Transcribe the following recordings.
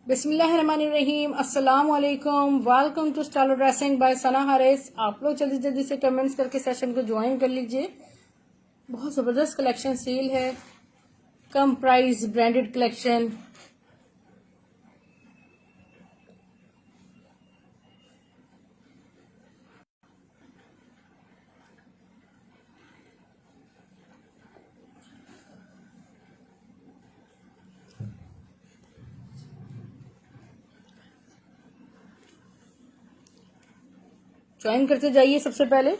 बिस्मिल्लाहिर्रहमानिर्रहीम, अस्सलाम वालेकुम। Welcome to style dressing by Sana Haris. आप लोग जल्दी जल्दी से कमेंट्स करके सेशन को ज्वाइन कर लीजिए। बहुत ज़बरदस्त कलेक्शन सेल है, कम प्राइस ब्रांडेड कलेक्शन। ज्वाइन करते जाइए। सबसे पहले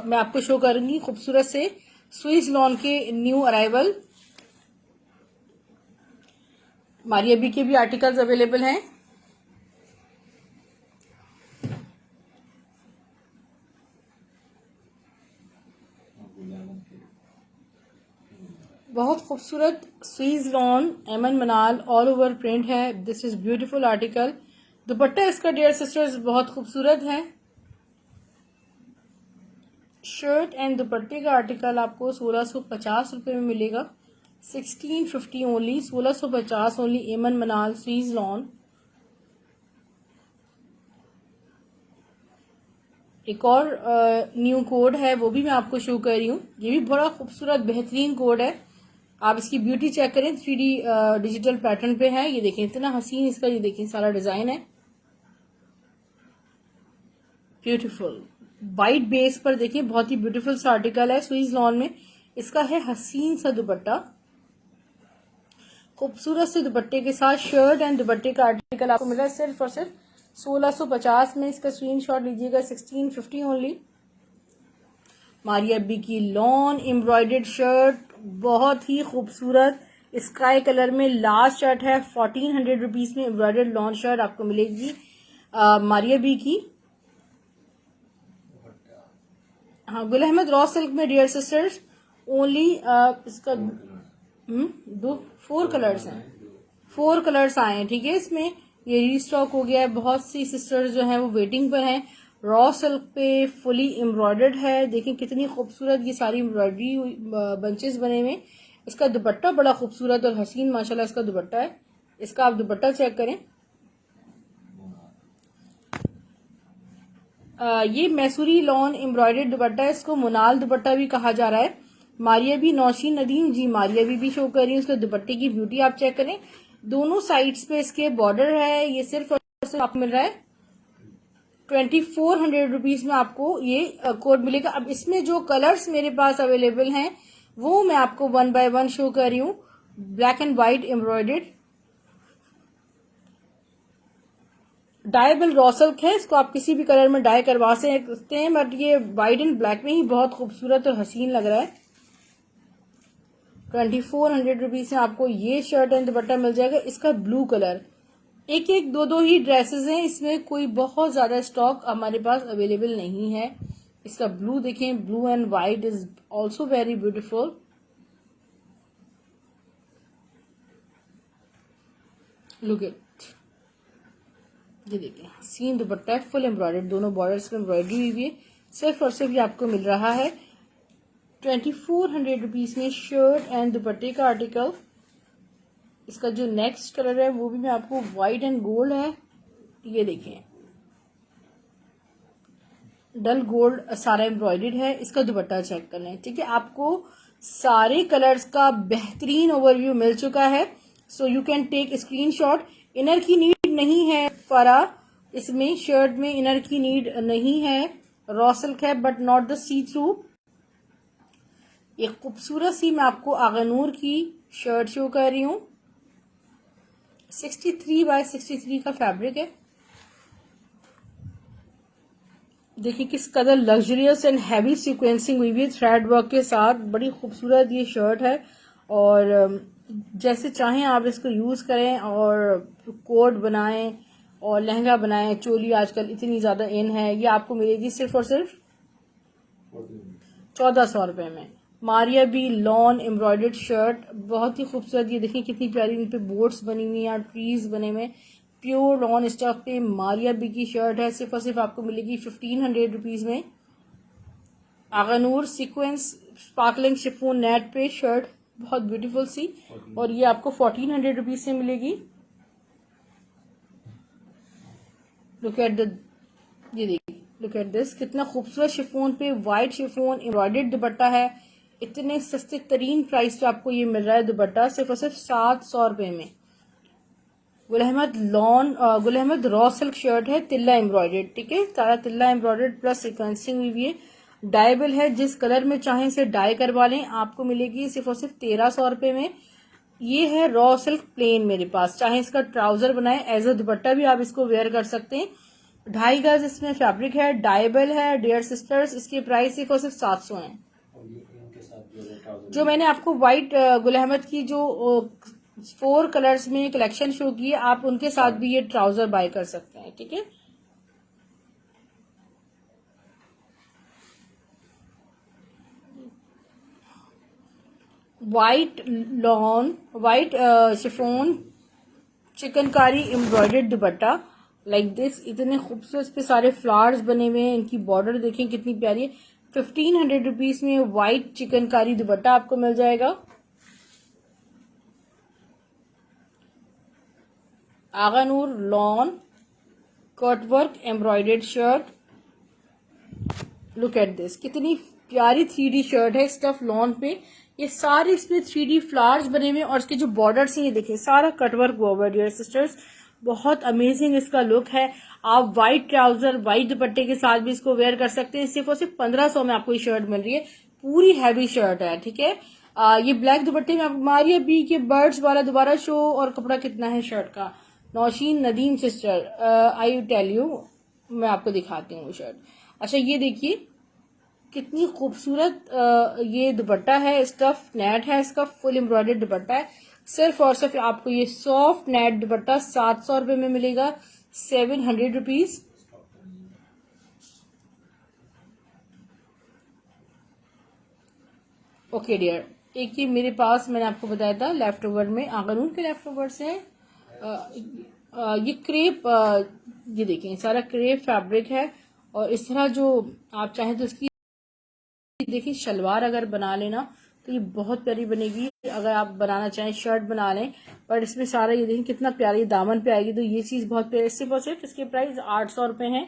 मैं आपको शो करूंगी खूबसूरत से स्विस लॉन के न्यू अराइवल मारिया बी के भी आर्टिकल्स अवेलेबल हैं। बहुत खूबसूरत स्वीज लॉन एमन मनाल ऑल ओवर प्रिंट है। This is beautiful article. दुपट्टा इसका डियर सिस्टर्स बहुत खूबसूरत है। शर्ट एंड दुपट्टे का आर्टिकल आपको 1650 रुपये में मिलेगा। 1650 ओनली, 1650 ओनली। एमन मनाल स्वीज लॉन। एक और न्यू कोड है, वो भी मैं आपको शो कर रही हूँ। ये भी बड़ा खूबसूरत बेहतरीन कोड है। आप इसकी ब्यूटी चेक करें, 3D डिजिटल पैटर्न पे है। ये देखें इतना हसीन इसका, ये देखें सारा डिजाइन है, ब्यूटीफुल वाइट बेस पर। देखिए बहुत ही ब्यूटीफुल सा आर्टिकल है स्वीज लॉन में। इसका है हसीन सा दुपट्टा, खूबसूरत से दुपट्टे के साथ। शर्ट एंड दुपट्टे का आर्टिकल आपको मिल रहा है सिर्फ और सिर्फ 1650 में। इसका स्क्रीनशॉट लीजिएगा। 1650 ओनली। मारिया बी की लॉन एम्ब्रॉयडर्ड शर्ट, बहुत ही खूबसूरत स्काई कलर में लास्ट शर्ट है। 1400 रुपीज में एम्ब्रॉयडर्ड लॉन शर्ट आपको मिलेगी मारिया बी की। हाँ, गुल अहमद रॉ सिल्क में डियर सिस्टर्स ओनली। इसका दो 4 कलर्स हैं, 4 कलर्स आए हैं, ठीक है। इसमें ये रीस्टॉक हो गया है। बहुत सी सिस्टर्स जो हैं वो वेटिंग पर हैं। रॉ सिल्क पे फुली एम्ब्रॉयडर्ड है। देखें कितनी खूबसूरत ये सारी एम्ब्रॉयडरी बंचेस बने हुए। इसका दुपट्टा बड़ा खूबसूरत और हसीन माशाल्लाह इसका दुपट्टा है। इसका आप दुपट्टा चेक करें। ये मैसूरी लॉन एम्ब्रॉयडर्ड दुपट्टा है। इसको मुनाल दुपट्टा भी कहा जा रहा है। मारिया भी नौशीन नदीम जी मारिया भी शो कर रही है। उसके दुपट्टे की ब्यूटी आप चेक करें। दोनों साइड्स पे इसके बॉर्डर है। ये सिर्फ और सिर्फ आपको मिल रहा है 2400 रुपीज में आपको ये कोड मिलेगा। अब इसमें जो कलर्स मेरे पास अवेलेबल हैं वो मैं आपको 1 बाय 1 शो कर रही हूँ। Black and white embroidered dyeable raw silk है। इसको आप किसी भी कलर में डाई करवा सकते हैं, बट ये व्हाइट एंड ब्लैक में ही बहुत खूबसूरत और हसीन लग रहा है। 2400 रुपीज में आपको ये शर्ट एंड दुपट्टा मिल जाएगा। इसका ब्लू कलर, एक एक दो दो ही ड्रेसेस हैं, इसमें कोई बहुत ज्यादा स्टॉक हमारे पास अवेलेबल नहीं है। इसका ब्लू देखें, blue and white is also very beautiful. Look it, ये देखें सीन दुपट्टा है, फुल एम्ब्रॉयडर्ड, दोनों बॉर्डर्स में एम्ब्रॉयडरी हुई है। सिर्फ और सिर्फ ये आपको मिल रहा है 2400 रुपीज में शर्ट एंड दुपट्टे का आर्टिकल। इसका जो नेक्स्ट कलर है वो भी मैं आपको व्हाइट एंड गोल्ड है। ये देखें डल गोल्ड सारा एम्ब्रॉयडर्ड है। इसका दुपट्टा चेक कर लें, ठीक है। आपको सारे कलर्स का बेहतरीन ओवरव्यू मिल चुका है। So you can take screenshot. Inner की नीड नहीं है फरा, इसमें शर्ट में इनर की नीड नहीं है। रॉ सिल्क है but not the see through. एक खूबसूरत सी मैं आपको आगनूर की शर्ट शो कर रही हूँ। 63 बाय 63 का फैब्रिक है। देखिए किस कदर लग्जरियस एंड हैवी सीक्वेंसिंग हुई है थ्रेड वर्क के साथ। बड़ी खूबसूरत ये शर्ट है और जैसे चाहें आप इसको यूज करें और कोट बनाएं और लहंगा बनाएं। चोली आजकल इतनी ज्यादा इन है। ये आपको मिलेगी सिर्फ और सिर्फ 1400 रुपए में। Maria B lawn embroidered shirt, बहुत ही खूबसूरत। ये देखिए कितनी प्यारी इन पे बोट्स बनी हुई हैं, ट्रीज बने हुए। प्योर लॉन स्टफ पे मारिया बी की शर्ट है। सिर्फ और सिर्फ आपको मिलेगी 1500 रुपीज में। आगनूर सीक्वेंस स्पार्कलिंग शिफोन नेट पे शर्ट, बहुत ब्यूटीफुल सी, और ये आपको 1400 रुपीज से मिलेगी। लुक एट द, ये देखिए, लुक एट दिस, कितना खूबसूरत शिफोन पे वाइट शिफोन एम्ब्रॉयडर्ड दुपट्टा है। इतने सस्ते तरीन प्राइस पे आपको ये मिल रहा है दुपट्टा, सिर्फ और सिर्फ 700 रुपए में। Gul Ahmed raw silk shirt है, तिल्ला एम्ब्रॉयडर्ड, ठीक है, सारा तिल्ला एम्ब्रॉयडर्ड प्लस सीक्वेंसिंग हुई है। डायबल है, जिस कलर में चाहें इसे डाई करवा लें, आपको मिलेगी सिर्फ और सिर्फ 1300 रुपए में। ये है रॉ सिल्क प्लेन मेरे पास, चाहे इसका ट्राउजर बनाए एज अ दुपट्टा भी आप इसको वेयर कर सकते हैं। 2.5 गज इसमें फैब्रिक है, डायबल है डियर सिस्टर्स, इसकी प्राइस सिर्फ और सिर्फ 700 है। जो मैंने आपको व्हाइट गुल अहमद की जो 4 कलर्स में कलेक्शन शो की है, आप उनके साथ भी ये ट्राउजर बाय कर सकते हैं, ठीक है। White chiffon chikankari embroidered dupatta like this, इतने खूबसूरत, इस पे सारे फ्लावर्स बने हुए हैं, इनकी बॉर्डर देखें कितनी प्यारी है। 1500 रुपीज में व्हाइट चिकनकारी दुपट्टा आपको मिल जाएगा। Agha Noor lawn cutwork embroidered shirt, look at this, कितनी प्यारी 3D शर्ट है स्टफ लॉन पे। ये सारे इसमें 3D फ्लावर्स बने हुए और इसके जो बॉर्डर्स हैं ये देखिए सारा कटवर्क हुआ हुआ है डियर सिस्टर्स, बहुत अमेजिंग इसका लुक है। आप व्हाइट ट्राउजर व्हाइट दुपट्टे के साथ भी इसको वेयर कर सकते हैं। सिर्फ और सिर्फ 1500 में आपको ये शर्ट मिल रही है, पूरी हैवी शर्ट है, ठीक है। ये ब्लैक दुपट्टे में मारिया बी के बर्ड्स वाला दोबारा शो, और कपड़ा कितना है शर्ट का, Nausheen Nadeem sister I tell you, मैं आपको दिखाती हूँ शर्ट। अच्छा ये देखिए कितनी खूबसूरत ये दुपट्टा है, स्टफ नेट है इसका, फुल एम्ब्रॉयडर्ड दुपट्टा है। सिर्फ और सिर्फ आपको ये सॉफ्ट नेट दुपट्टा 700 रुपए में मिलेगा, 700 रुपीज। ओके डियर, एक ही मेरे पास मैंने आपको बताया था लेफ्ट ओवर में, आगनून के लेफ्ट ओवर से ये क्रेप, ये देखें सारा क्रेप फैब्रिक है। और इस तरह जो आप चाहें तो इसकी देखिए शलवार अगर बना लेना तो ये बहुत प्यारी बनेगी, अगर आप बनाना चाहें शर्ट बना लें। पर इसमें सारा ये देखिए कितना प्यारी दामन पे आएगी, तो ये चीज बहुत प्यारी। सिर्फ और सिर्फ इसके प्राइस 800 रुपए है,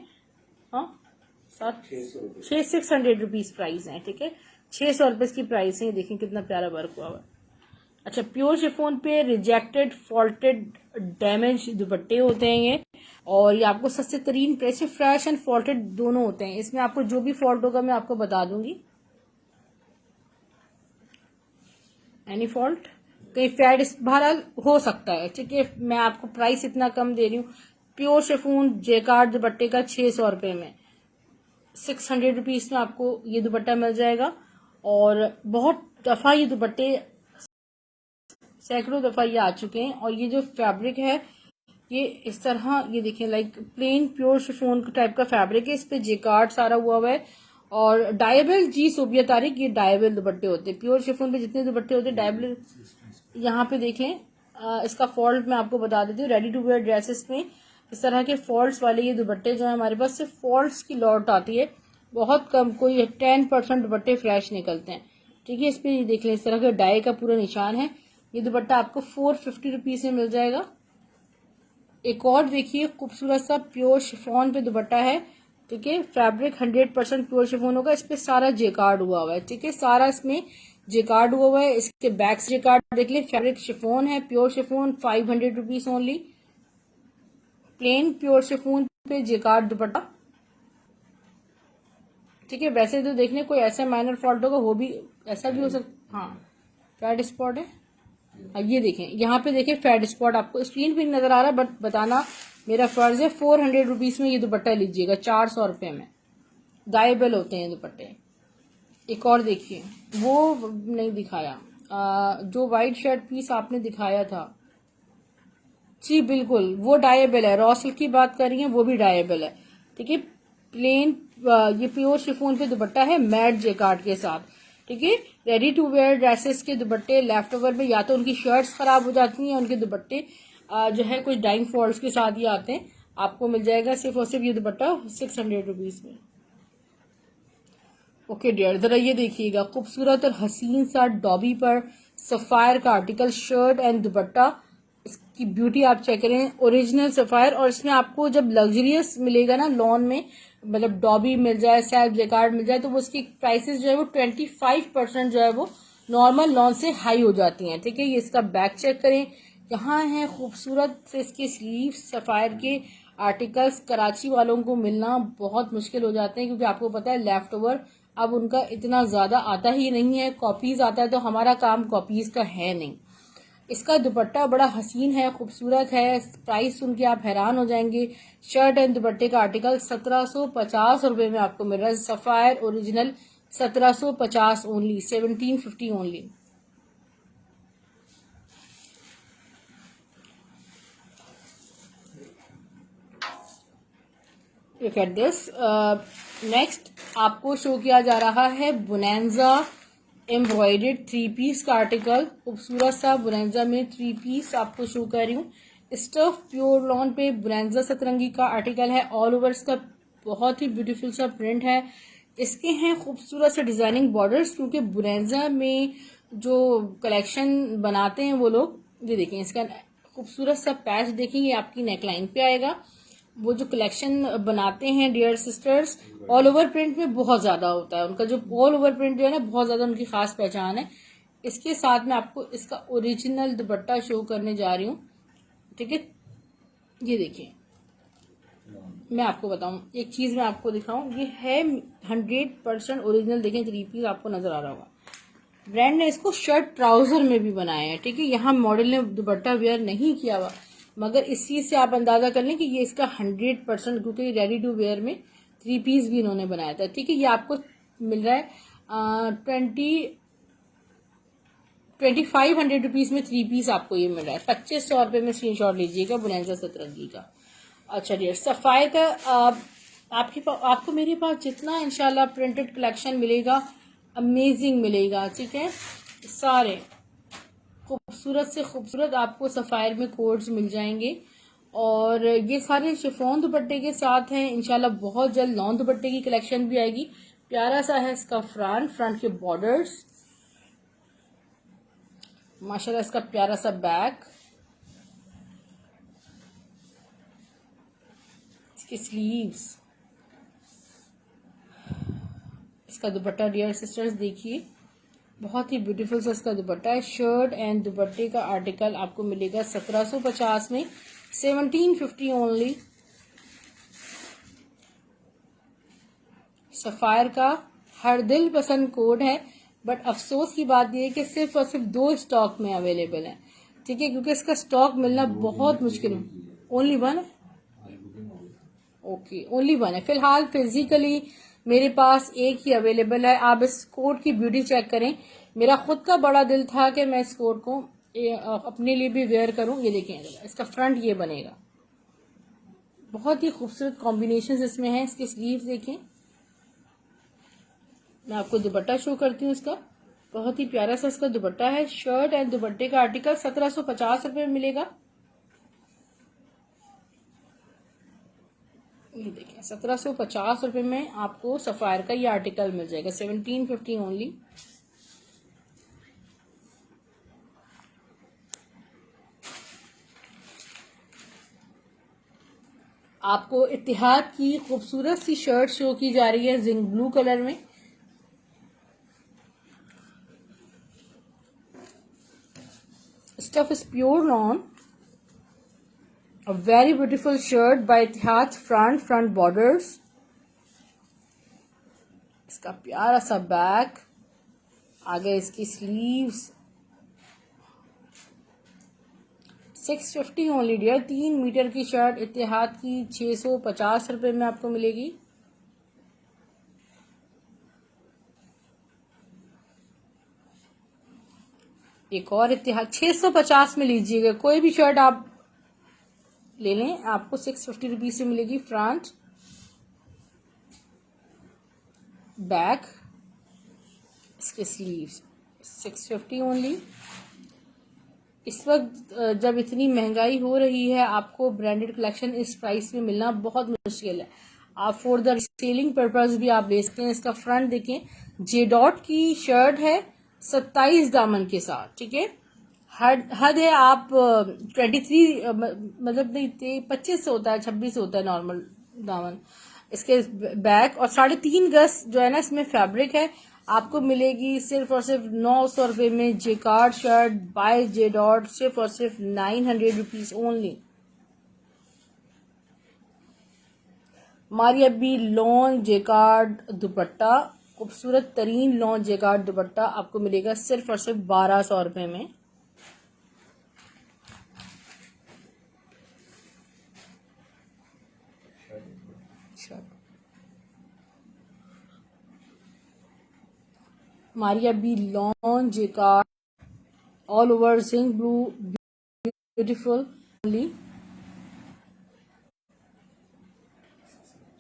हाँ 600 रुपीज प्राइस है, ठीक है, 600 रुपए इसकी प्राइस है। देखिए कितना प्यारा वर्क हुआ है। अच्छा प्योर शिफोन पे रिजेक्टेड फॉल्टेड डैमेज दुपट्टे होते हैं ये, और ये आपको सस्ते तरीन प्राइस में फ्रेश एंड फॉल्टेड दोनों होते हैं। इसमें आपको जो भी फॉल्ट होगा मैं आपको बता दूंगी, एनी फॉल्ट कहीं फैड बहरहाल हो सकता है, ठीक है। मैं आपको प्राइस इतना कम दे रही हूँ, प्योर शिफोन जेकार्ड दुपट्टे का 600 रुपए में, 600 रुपीज में आपको ये दुपट्टा मिल जाएगा। और बहुत दफा ये दुपट्टे सैकड़ों दफा ये आ चुके हैं। और ये जो फैब्रिक है ये इस तरह, ये देखें like plain pure chiffon type का फैब्रिक है, इस पे जेकार्ड सारा हुआ है। और डायबल जी सोबिया तारिक, ये डायबल दुपट्टे होते हैं प्योर शिफोन पे, जितने दुपट्टे होते हैं डायबल। यहाँ पे देख लें, इसका फॉल्ट मैं आपको बता देती हूँ। रेडी टू वेयर ड्रेसेस में इस तरह के फॉल्ट्स वाले ये दुपट्टे जो है हमारे पास, सिर्फ फॉल्ट्स की लॉट आती है, बहुत कम, कोई 10% दुपट्टे फ्रेश निकलते हैं, ठीक है। इस पे देख लें इस तरह का डाई का पूरा निशान है। ये दुपट्टा आपको 450 रुपीज में मिल जाएगा। एक और देखिए खूबसूरत सा प्योर शिफॉन पे दुपट्टा है, ठीक है, फैब्रिक 100% प्योर शिफॉन होगा, इस पे सारा जेकार्ड हुआ है, ठीक है, सारा इसमें जेकार्ड हुआ है। इसके बैक से जेकार्ड देख लें, फैब्रिक शिफॉन है, pure chiffon, 500 rupees only, plain pure chiffon पे जेकार्ड दुपट्टा, ठीक है। वैसे तो देखने कोई ऐसा माइनर फॉल्ट होगा, वो भी ऐसा भी हो सकता, हाँ फैट स्पॉट है। अब ये देखें, यहाँ पे देखें फैट स्पॉट आपको स्क्रीन पे नजर आ रहा है, बट बताना मेरा फर्ज है। 400 रुपीज में ये दुपट्टा लीजिएगा, 400 रुपए में, डायबल होते हैं दुपट्टे। एक और देखिए, वो नहीं दिखाया, जो व्हाइट शर्ट पीस आपने दिखाया था, जी बिल्कुल वो डायबल है, रॉ सिल्क की बात कर रही है, वो भी डायबल है, ठीक है। प्लेन ये प्योर शिफॉन पे दुपट्टा है मैट जेकार्ड के साथ, ठीक है। रेडी टू वेयर ड्रेसेस के दुपट्टे लेफ्ट ओवर में या तो उनकी शर्ट्स खराब हो जाती हैं, उनके दुपट्टे जो है कुछ डाइंग फॉल्ट्स के साथ ही आते हैं, आपको मिल जाएगा सिर्फ और सिर्फ ये दुपट्टा 600 रुपीज में। ओके डियर, जरा ये देखिएगा खूबसूरत और हसीन सा डॉबी पर सफायर का आर्टिकल, शर्ट एंड दुपट्टा, इसकी ब्यूटी आप चेक करें, ओरिजिनल सफायर। और इसमें आपको जब लग्जरियस मिलेगा ना लॉन में, मतलब डॉबी मिल जाए, सेल्फ जेकार्ड मिल जाए, तो वो उसकी प्राइसेस जो है वो 25% जो है वो नॉर्मल लॉन से हाई हो जाती हैं। ठीक है, ये इसका बैक चेक करें, यहाँ है खूबसूरत से इसके स्लीव। सफायर के आर्टिकल्स कराची वालों को मिलना बहुत मुश्किल हो जाते हैं, क्योंकि आपको पता है लेफ्ट ओवर अब उनका इतना ज्यादा आता ही नहीं है, कॉपीज आता है, तो हमारा काम कॉपीज का है नहीं। इसका दुपट्टा बड़ा हसीन है, खूबसूरत है, प्राइस सुन के आप हैरान हो जाएंगे। शर्ट एंड दुपट्टे का आर्टिकल 1750 रुपए में आपको मिल रहा है। Sapphire original 1750 only, 1750 only. Look at this. Next आपको शो किया जा रहा है बुनेंजा एम्ब्रॉयडेड 3 पीस का आर्टिकल। खूबसूरत सा बुनेंजा में 3 पीस आपको शो कर रही हूँ। स्टफ प्योर लॉन पे बुनेंजा सतरंगी का आर्टिकल है। ऑल ओवर इसका बहुत ही ब्यूटीफुल सा प्रिंट है। इसके हैं खूबसूरत से डिजाइनिंग बॉर्डर्स, क्योंकि बुनेंजा में जो कलेक्शन बनाते हैं वो लोग, ये देखें इसका खूबसूरत सा पैच देखेंगे, आपकी नेकलाइन पे आएगा। वो जो कलेक्शन बनाते हैं dear sisters, all over print में बहुत ज्यादा होता है उनका, जो ऑल ओवर प्रिंट जो है ना बहुत ज्यादा उनकी खास पहचान है। इसके साथ में आपको इसका ओरिजिनल दुपट्टा शो करने जा रही हूँ। ठीक है, ये देखिए, मैं आपको बताऊं एक चीज, मैं आपको दिखाऊं, ये है 100% ओरिजिनल। देखें 3 पीस आपको नजर आ रहा होगा। ब्रांड ने इसको शर्ट ट्राउजर में भी बनाया है। ठीक है, यहाँ मॉडल ने दुपट्टा वेयर नहीं किया हुआ, मगर इस चीज से आप अंदाजा कर लें कि ये इसका 100%, क्योंकि रेडी टू वेयर में 3 पीस भी इन्होंने बनाया था। ठीक है, ये आपको मिल रहा है 2500 रुपीज में 3 पीस आपको ये मिल रहा है। 2500 रुपए में स्क्रीनशॉट लीजिएगा बुनेंजा सतरंगी का। अच्छा डियर, सफाई का आपको मेरे पास जितना इंशाल्लाह प्रिंटेड कलेक्शन मिलेगा, अमेजिंग मिलेगा। ठीक है, सारे खूबसूरत से खूबसूरत आपको सफायर में कोड्स मिल जाएंगे, और ये सारे शिफॉन दुपट्टे के साथ हैं। इंशाल्लाह बहुत जल्द लॉन दुपट्टे की कलेक्शन भी आएगी। प्यारा सा है इसका फ्रंट के बॉर्डर्स, माशाल्लाह इसका प्यारा सा बैक, इसकी स्लीव्स, इसका दुपट्टा डियर सिस्टर्स देखिए, बहुत ही ब्यूटीफुल सा इसका दुपट्टा है। शर्ट एंड दुपट्टे का आर्टिकल आपको मिलेगा 1750 में, 1750 ओनली। सफायर का हर दिल पसंद कोड है, बट अफसोस की बात यह है कि सिर्फ और सिर्फ 2 स्टॉक में अवेलेबल है। ठीक है, क्योंकि इसका स्टॉक मिलना बहुत मुश्किल है। ओनली 1 है, ओके, ओनली 1 है फिलहाल। फिजिकली मेरे पास एक ही अवेलेबल है। आप इस कोट की ब्यूटी चेक करें। मेरा खुद का बड़ा दिल था कि मैं इस कोट को अपने लिए भी वेयर करूं। ये देखें, इसका फ्रंट ये बनेगा, बहुत ही खूबसूरत कॉम्बिनेशन इसमें है। इसके स्लीव्स देखें, मैं आपको दुपट्टा शो करती हूँ इसका, बहुत ही प्यारा सा इसका दुपट्टा है। शर्ट एंड दुपट्टे का आर्टिकल 1750 रुपए में मिलेगा। ये देखें 1750 रुपए में आपको सफायर का ये आर्टिकल मिल जाएगा, 1750 ओनली। आपको इत्तिहाद की खूबसूरत सी शर्ट शो की जा रही है जिंक ब्लू कलर में। Stuff is pure lawn, a very beautiful shirt by इत्तिहाद, front borders, इसका प्यारा सा बैक, आगे इसकी स्लीव्स। 650 ओनली डियर, 3 मीटर की शर्ट इत्तिहाद की 650 रुपए में आपको मिलेगी। एक और इत्तिहाद 650 में लीजिएगा, कोई भी शर्ट आप ले लें, आपको 650 रुपीज से मिलेगी। फ्रंट बैक, इसके स्लीव्स 650 ओनली। इस वक्त जब इतनी महंगाई हो रही है, आपको ब्रांडेड कलेक्शन इस प्राइस में मिलना बहुत मुश्किल है। आप फॉर द सेलिंग पर्पज भी आप ले सकते हैं। इसका फ्रंट देखें, जे डॉट की शर्ट है 27 दामन के साथ। ठीक है, हद है। आप 23 मतलब नहीं 25 होता है, 26 होता है नॉर्मल दामन इसके बैक। और 3.5 गज जो है ना इसमें फैब्रिक है, आपको मिलेगी सिर्फ और सिर्फ 900 रुपये में। Jacquard shirt by J dot, सिर्फ और सिर्फ 900 रुपीज ओनली। हमारी अभी लॉन जेकार्ड दुपट्टा, खूबसूरत तरीन लॉन जेकार्ड दुपट्टा आपको मिलेगा सिर्फ और सिर्फ 1200 रुपये में। हमारी अभी lawn jacquard all over zinc blue beautiful only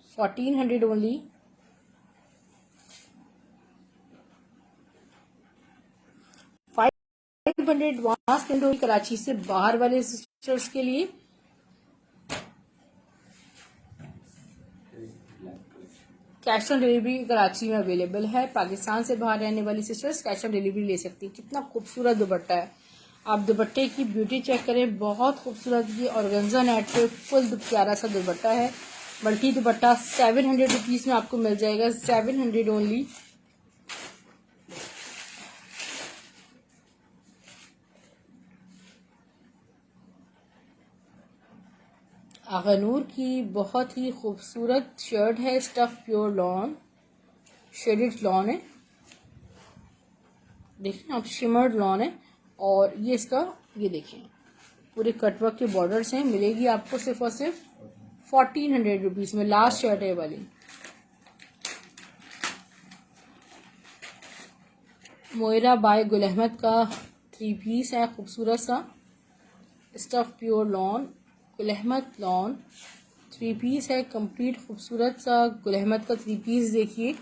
1400 only. Advance Karachi से बाहर वाले सिस्टर्स के लिए कैश ऑन डिलीवरी कराची में अवेलेबल है। पाकिस्तान से बाहर रहने वाली सिस्टर्स कैश ऑन डिलीवरी ले सकती हैं। कितना खूबसूरत दुपट्टा है, आप दुपट्टे की ब्यूटी चेक करें, बहुत खूबसूरत। ये ऑर्गेन्जा नेट पे फुल प्यारा सा दुपट्टा है। मल्टी दुपट्टा 700 रुपीज में आपको मिल जाएगा, 700 ओनली। आगनूर की बहुत ही खूबसूरत शर्ट है, stuff pure lawn, shaded lawn है, देखिए आप, शिमर्ड लॉन है। और ये इसका ये देखिए पूरे कटवर्क के बॉर्डर्स हैं। मिलेगी आपको सिर्फ और सिर्फ 1400 रुपीज में। लास्ट शर्ट है वाली। मोयरा बाय गुल अहमद का 3 पीस है, खूबसूरत सा stuff pure lawn, Gul Ahmed lawn 3 piece है, कंप्लीट खूबसूरत सा गुल अहमद का 3 पीस। देखिए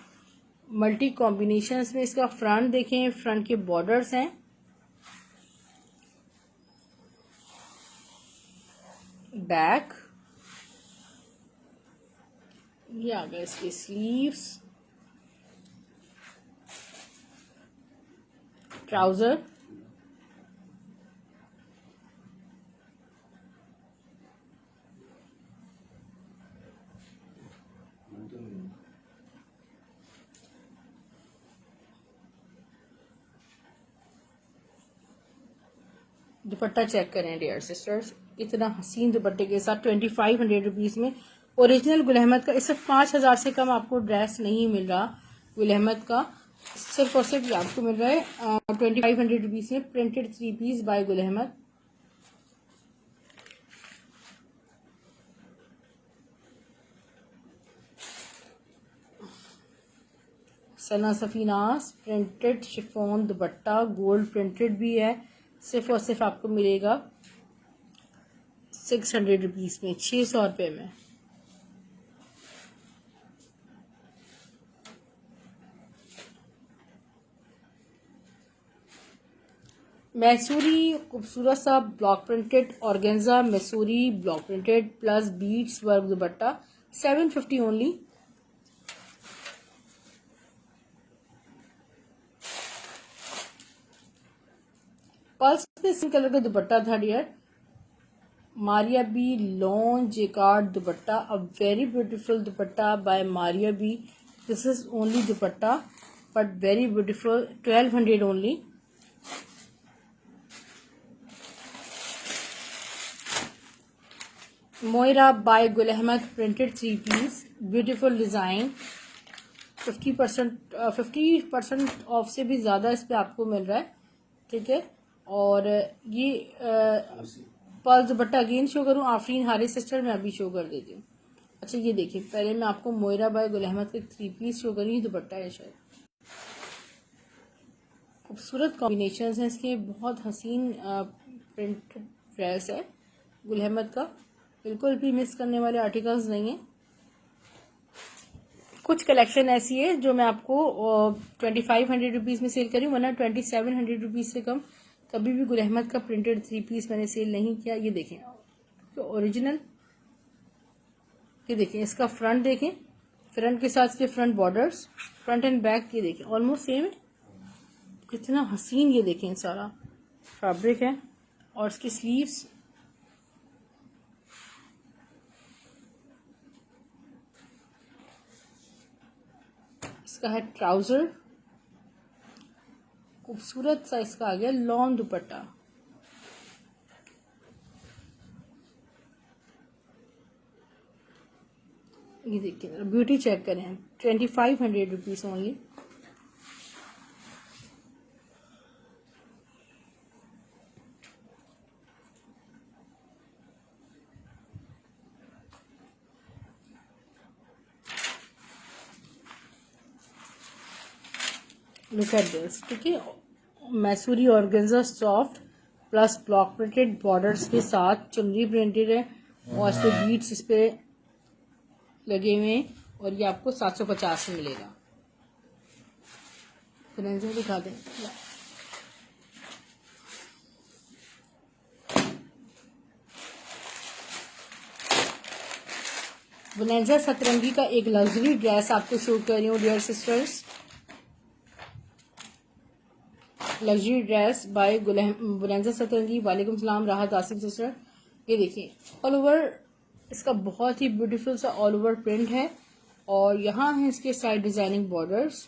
मल्टी कॉम्बिनेशंस में इसका फ्रंट देखें, फ्रंट के बॉर्डर्स हैं। बैक ये आ गए इसके स्लीव्स, ट्राउजर, दुपट्टा चेक करें डियर सिस्टर्स, इतना हसीन दुपट्टे के साथ 2500 रुपीज में। ओरिजिनल गुल अहमद का, इससे 5000 से कम आपको ड्रेस नहीं मिल रहा गुल अहमद का। सिर्फ और सिर्फ आपको मिल रहा है 2500 रुपीज में, printed 3 piece by Gul Ahmed. Sana Safinaz printed chiffon dupatta, gold printed भी है, सिर्फ और सिर्फ आपको मिलेगा 600 रुपीज में, 600 रुपये में। मैसूरी खूबसूरत सा block printed organza Mysuri block printed plus beads work dupatta 750 only. Purse पे सिंगल कलर का दुपट्टा था dear. Maria B lawn jacquard dupatta, a very beautiful dupatta by Maria B. This is only dupatta but very beautiful, 1200 only. Moira by Gul Ahmed printed 3 piece, beautiful design, 50% off से भी ज़्यादा इस पे आपको मिल रहा है, ठीक है। और ये पर्ल दुपट्टा अगेन शो करूँ, आफरीन हारिस सिस्टर मैं अभी शो कर देती हूँ। अच्छा ये देखिए, पहले मैं आपको मोयरा बाय गुल अहमद के 3 पीस शो करूँ। ये दुपट्टा है, शायद खूबसूरत कॉम्बिनेशन हैं इसके, बहुत हसीन प्रिंटेड ड्रेस है गुल अहमद का, बिल्कुल भी मिस करने वाले आर्टिकल्स नहीं है। कुछ कलेक्शन ऐसी है जो मैं आपको 2500 रुपीज में सेल करी, वरना 2700 रुपीज से कम कभी भी गुल अहमद का प्रिंटेड 3 पीस मैंने सेल नहीं किया। ये देखें तो ओरिजिनल, ये देखें इसका फ्रंट, देखें फ्रंट के साथ इसके front borders, front end back ये देखें ऑलमोस्ट सेम है, कितना हसीन। ये देखें सारा फैब्रिक है और इसकी स्लीव्स इसका है ट्राउजर, खूबसूरत सा इसका आ गया लॉन्ग दुपट्टा। ये देखिए ब्यूटी चेक करें, 2500 rupees only. Look at this, ठीक है, Mysuri organza soft plus block printed borders के साथ चुनरी प्रिंटेड है और इस पे बीट्स इस पे लगे हुए हैं और ये आपको 750 में मिलेगा। फिर दिखा दें, बोनेंजा सतरंगी का एक लग्जरी ड्रेस आपको शो कर रही हूँ dear sisters. Luxury dress by Bonanza Satrangi. वालेकुम सलाम राहत आसिफ सिस्टर। ये देखिए ऑल ओवर इसका बहुत ही ब्यूटीफुल सा ऑल ओवर प्रिंट है और यहाँ है इसके साइड डिजाइनिंग बॉर्डर्स।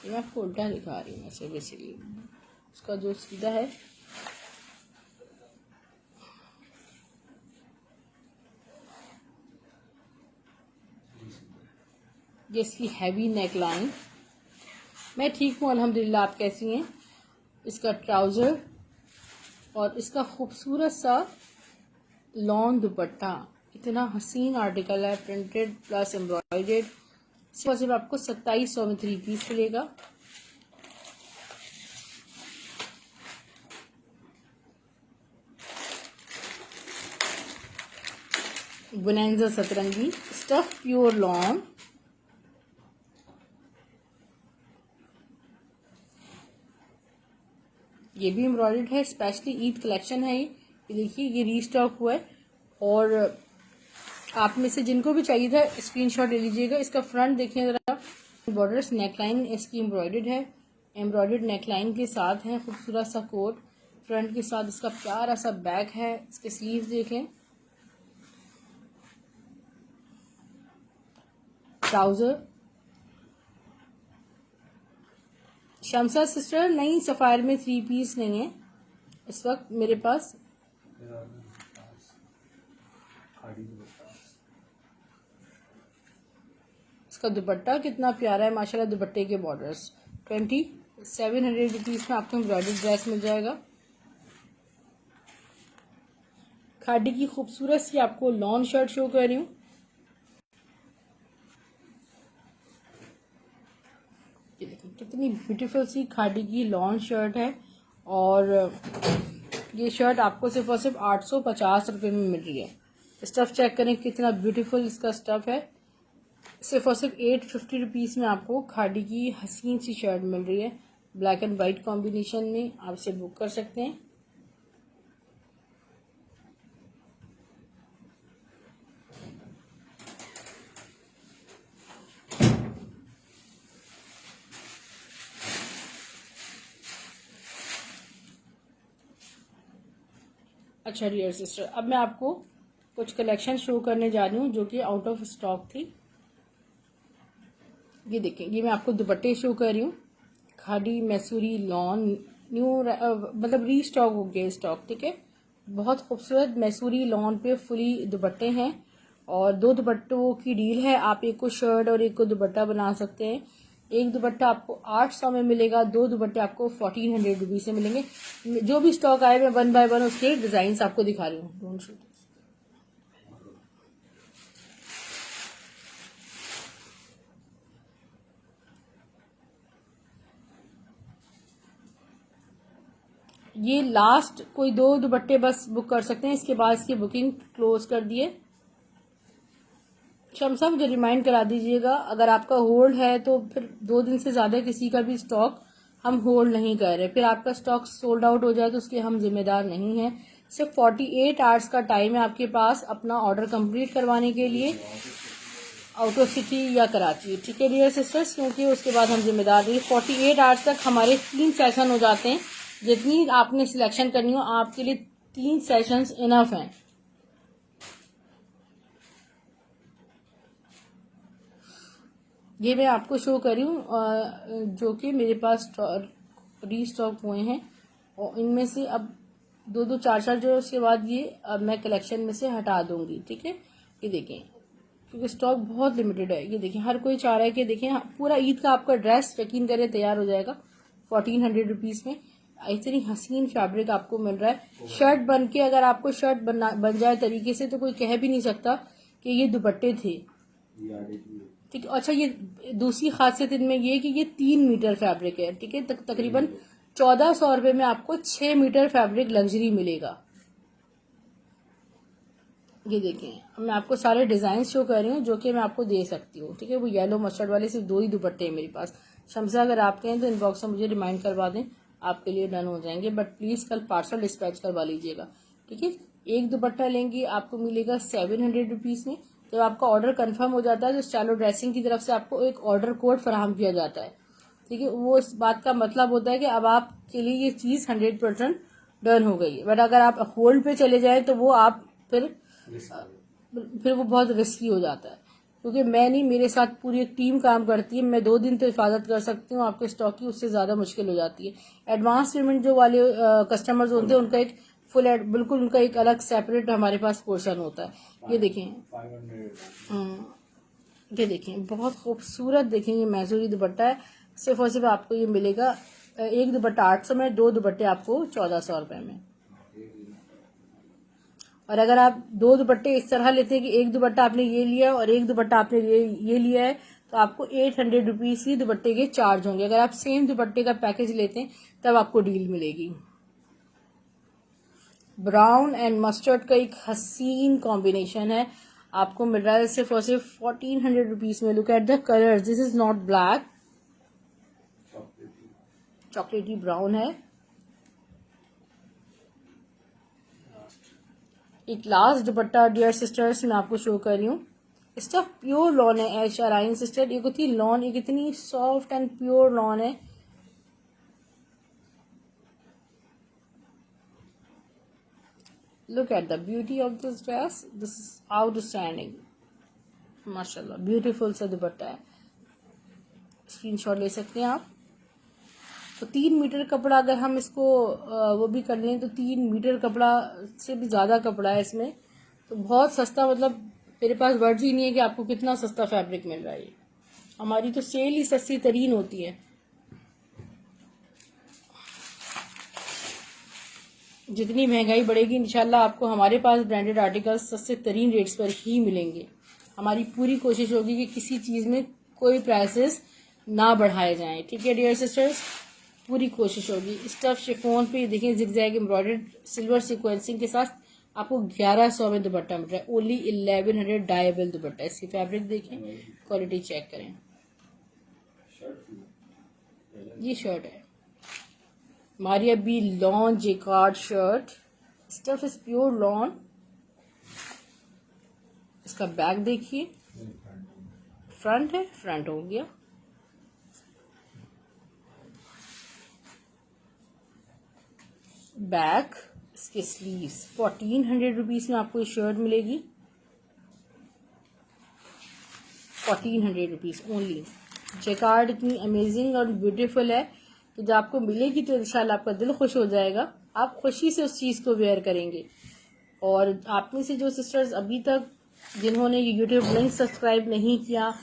ये आपको उल्टा दिखा रही हूँ वैसे बेसिकली उसका जो सीधा है ये इसकी हैवी नेक लाइन। मैं ठीक हूँ अल्हम्दुलिल्लाह, आप कैसी हैं। इसका ट्राउजर और इसका खूबसूरत सा लॉन्ग दुपट्टा, इतना हसीन आर्टिकल है, प्रिंटेड प्लस एम्ब्रॉयडेड। सिर्फ आपको 2700 में 3 पीस मिलेगा। बोनेंजा सतरंगी स्टफ प्योर लॉन्ग। ये भी एम्ब्रॉयडर्ड है, स्पेशली ईद कलेक्शन है ये देखिए ये रीस्टॉक हुआ है और आप में से जिनको भी चाहिए था स्क्रीनशॉट ले लीजिएगा। इसका फ्रंट देखिए जरा, बॉर्डर्स नेकलाइन इसकी एम्ब्रॉयडर्ड है, एम्ब्रॉयडर्ड नेकलाइन के साथ है खूबसूरत सा कोट फ्रंट के साथ। इसका प्यारा सा बैक है, इसके स्लीव्स देखें, ट्राउजर। शमसा सिस्टर नहीं, सफायर में 3 पीस नहीं है इस वक्त मेरे पास। इसका दुपट्टा कितना प्यारा है माशाल्लाह, दुपट्टे के बॉर्डर्स। 2700 रुपीज में आपको एम्ब्रॉयडर्ड ड्रेस मिल जाएगा। खादी की खूबसूरत सी आपको लॉन्ग शर्ट शो कर रही हूँ। ये देखिए कितनी ब्यूटीफुल सी खादी की लॉन्ग शर्ट है और ये शर्ट आपको सिर्फ और सिर्फ 850 रुपये में मिल रही है। स्टफ चेक करें कितना ब्यूटीफुल इसका स्टफ है। सिर्फ और सिर्फ 850 रुपीज़ में आपको खादी की हसीन सी शर्ट मिल रही है, ब्लैक एंड वाइट कॉम्बिनेशन में। आप इसे बुक कर सकते हैं। अच्छा डियर सिस्टर, अब मैं आपको कुछ कलेक्शन शो करने जा रही हूँ जो कि आउट ऑफ स्टॉक थी। ये देखें, ये मैं आपको दुपट्टे शो कर रही हूँ। खादी मैसूरी लॉन न्यू मतलब रीस्टॉक हो गया स्टॉक, ठीक है। बहुत खूबसूरत मैसूरी लॉन पे फुली दुपट्टे हैं और 2 दुपट्टों की डील है। आप एक को शर्ट और एक को दुपट्टा बना सकते हैं। एक दुपट्टा आपको 800 में मिलेगा, 2 दुपट्टे आपको 1400 रुपीज से मिलेंगे। जो भी स्टॉक आए मैं 1 बाय 1 उसके डिजाइन आपको दिखा रही हूँ। Don't shoot. ये लास्ट कोई 2 दुपट्टे बस बुक कर सकते हैं, इसके बाद इसकी बुकिंग क्लोज कर दिए। शमसा मुझे रिमाइंड करा दीजिएगा, अगर आपका होल्ड है तो फिर 2 दिन से ज्यादा किसी का भी स्टॉक हम होल्ड नहीं कर रहे, फिर आपका स्टॉक सोल्ड आउट हो जाए तो उसके हम जिम्मेदार नहीं हैं। सिर्फ 48 आवर्स का टाइम है आपके पास अपना ऑर्डर कंप्लीट करवाने के लिए। आउट ऑफ सिटी या कराची, ठीक है डियर सिस्टर्स, क्योंकि उसके बाद हम जिम्मेदार नहीं। 48 आवर्स तक हमारे 3 सेशन हो जाते हैं। जितनी आपने सिलेक्शन करनी हो आपके लिए 3 सेशंस इनफ हैं। ये मैं आपको शो कर रही हूँ जो कि मेरे पास रीस्टॉक हुए हैं, और इनमें से अब 2-2 4-4 जो है उसके बाद ये अब मैं कलेक्शन में से हटा दूंगी, ठीक है। ये देखें, क्योंकि स्टॉक बहुत लिमिटेड है। ये देखें, हर कोई चाह रहा है कि देखें पूरा ईद का आपका ड्रेस यकीन करें तैयार हो जाएगा 1400 रुपीज में। इतनी हसीन फैब्रिक आपको मिल रहा है। शर्ट बन के अगर आपको शर्ट बन जाए तरीके से तो कोई कह भी नहीं सकता कि ये दुपट्टे थे, ठीक है। अच्छा, ये दूसरी खासियत इनमें ये कि ये 3 मीटर फैब्रिक है, ठीक है। तकरीबन 1400 रुपये में आपको 6 मीटर फैब्रिक लग्जरी मिलेगा। ये देखें, मैं आपको सारे डिजाइन शो कर रही हूँ जो कि मैं आपको दे सकती हूँ, ठीक है। वो येलो मस्टर्ड वाले सिर्फ 2 ही दुपट्टे हैं मेरे पास। शमसा, अगर आप कहें तो इनबॉक्स में मुझे रिमाइंड करवा दें, आपके लिए डन हो जाएंगे। बट प्लीज़ कल पार्सल डिस्पैच करवा लीजिएगा, ठीक है। एक दुपट्टा लेंगे आपको मिलेगा 700 रुपीज़ में। जब आपका ऑर्डर कन्फर्म हो जाता है तो स्टाइलो ड्रेसिंग की तरफ से आपको एक ऑर्डर कोड फराहम किया जाता है, ठीक है। वो इस बात का मतलब होता है कि अब आपके लिए ये चीज़ 100% डन हो गई है। बट अगर आप होल्ड पे चले जाएं तो वो आप फिर वो बहुत रिस्की हो जाता है, क्योंकि मैं नहीं, मेरे साथ पूरी एक टीम काम करती है। मैं 2 दिन तो हिफाजत कर सकती हूँ आपके स्टॉक की, उससे ज़्यादा मुश्किल हो जाती है। एडवांस पेमेंट जो वाले कस्टमर्स होते हैं उनका एक बिल्कुल उनका एक अलग सेपरेट हमारे पास पोर्शन होता है। ये देखें, ये देखें, बहुत खूबसूरत देखें, ये मैसूरी दुपट्टा है। सिर्फ और सिर्फ आपको ये मिलेगा एक दुपट्टा 800 में, 2 दुपट्टे आपको 1400 रुपये में। और अगर आप 2 दुपट्टे इस तरह लेते हैं कि एक दुपट्टा आपने ये लिया और एक दुपट्टा आपने ये लिया है तो आपको 800 रुपीज ही दुपट्टे के चार्ज होंगे। अगर आप सेम दुपट्टे का पैकेज लेते हैं तब आपको डील मिलेगी। ब्राउन एंड मस्टर्ड का एक हसीन कॉम्बिनेशन है, आपको मिल रहा है सिर्फ और सिर्फ 1400 रुपीज में। Look at the colour, this is not black, चॉकलेटी ब्राउन है। एक लास्ट दुपट्टा डियर सिस्टर्स मैं आपको शो कर रही हूँ। स्टफ प्योर लॉन है शाराइन सिस्टर, एक होती लॉन, एक इतनी सॉफ्ट एंड प्योर लॉन है। Look at the beauty of this dress, this is outstanding, माशाल्लाह ब्यूटीफुल सा दुपट्टा है। स्क्रीनशॉट ले सकते हैं आप। तो 3 मीटर कपड़ा अगर हम इसको वो भी कर लें तो 3 मीटर कपड़ा से भी ज़्यादा कपड़ा है इसमें, तो बहुत सस्ता, मतलब मेरे पास वर्ड्स ही नहीं है कि आपको कितना सस्ता फैब्रिक मिल रहा है। हमारी तो सेल ही सस्ती तरीन होती है। जितनी महंगाई बढ़ेगी इंशाल्लाह आपको हमारे पास ब्रांडेड आर्टिकल्स सस्ते तरीन रेट्स पर ही मिलेंगे। हमारी पूरी कोशिश होगी कि किसी चीज़ में कोई प्राइसेस ना बढ़ाए जाएं, ठीक है डियर सिस्टर्स, पूरी कोशिश होगी। स्टफ शिफॉन पे देखें, जिगजैग एम्ब्रॉयडर्ड सिल्वर सीक्वेंसिंग के साथ आपको 1100 में दुपट्टा मिल रहा है। Only 1100 dyeable dupatta. इसकी फैब्रिक देखें, क्वालिटी चेक करें। ये शर्ट है Maria B lawn jacquard shirt, stuff is pure lawn. इसका बैक देखिए, फ्रंट है, फ्रंट हो गया, बैक, इसके स्लीव्स। 1400 रुपीज में आपको ये शर्ट मिलेगी, 1400 रुपीज ओनली। जेकार्ड इतनी अमेजिंग और ब्यूटीफुल है कि जब आपको मिलेगी तो इंशाल्लाह आपका दिल खुश हो जाएगा, आप खुशी से उस चीज़ को वेयर करेंगे। और आप में से जो सिस्टर्स अभी तक जिन्होंने ये यूट्यूब लिंक सब्सक्राइब नहीं किया,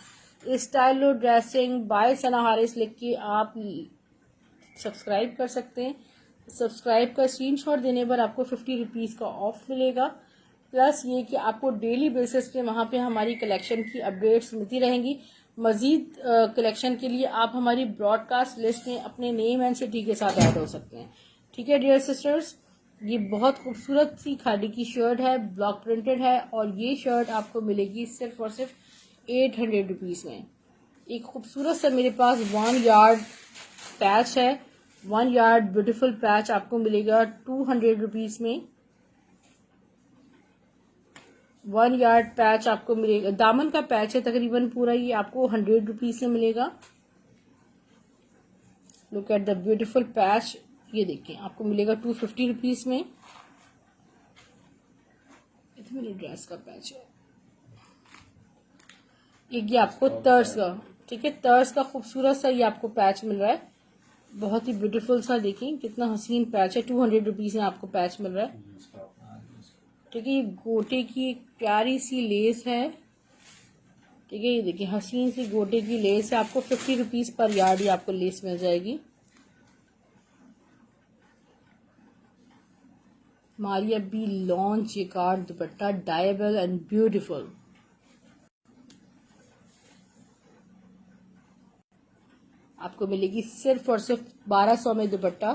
स्टाइलो ड्रेसिंग बाय सना हारिस लिख के आप सब्सक्राइब कर सकते हैं। सब्सक्राइब का स्क्रीनशॉट देने पर आपको 50 रुपीज़ का ऑफ मिलेगा। प्लस ये कि आपको डेली बेसिस पे वहाँ पे हमारी कलेक्शन की अपडेट्स मिलती रहेंगी। मज़ीद कलेक्शन के लिए आप हमारी ब्रॉडकास्ट लिस्ट में अपने नेम एंड सिटी के साथ ऐड हो सकते हैं, ठीक है डियर सिस्टर्स। ये बहुत खूबसूरत सी खादी की शर्ट है, ब्लॉक प्रिंटेड है, और ये शर्ट आपको मिलेगी सिर्फ और सिर्फ 800 रुपीज़ में। एक खूबसूरत सा मेरे पास 1 यार्ड पैच है, 1 यार्ड ब्यूटीफुल पैच आपको मिलेगा 200 रुपीज़ में। 1 यार्ड पैच आपको मिलेगा, दामन का पैच है तकरीबन पूरा, ये आपको 100 रुपीज से मिलेगा। Look at the beautiful patch, ये देखिए आपको मिलेगा 250 रुपीज में। इतनी मेरी ड्रेस का पैच है ये आपको तर्स का, ठीक है, तर्स का खूबसूरत सा ये आपको पैच मिल रहा है, बहुत ही ब्यूटीफुल सा। देखिए कितना हसीन पैच है, 200 रुपीज में आपको पैच मिल रहा है। ठीक है, ये गोटे की एक प्यारी सी लेस है, ठीक है, ये देखिए हसीन सी गोटे की लेस है, आपको 50 रुपीज पर यार्ड ये आपको लेस मिल जाएगी। मारिया बी लॉन्च जेकार्ड दुपट्टा, डायबल एंड ब्यूटीफुल। आपको मिलेगी सिर्फ और सिर्फ 1200 में dupatta.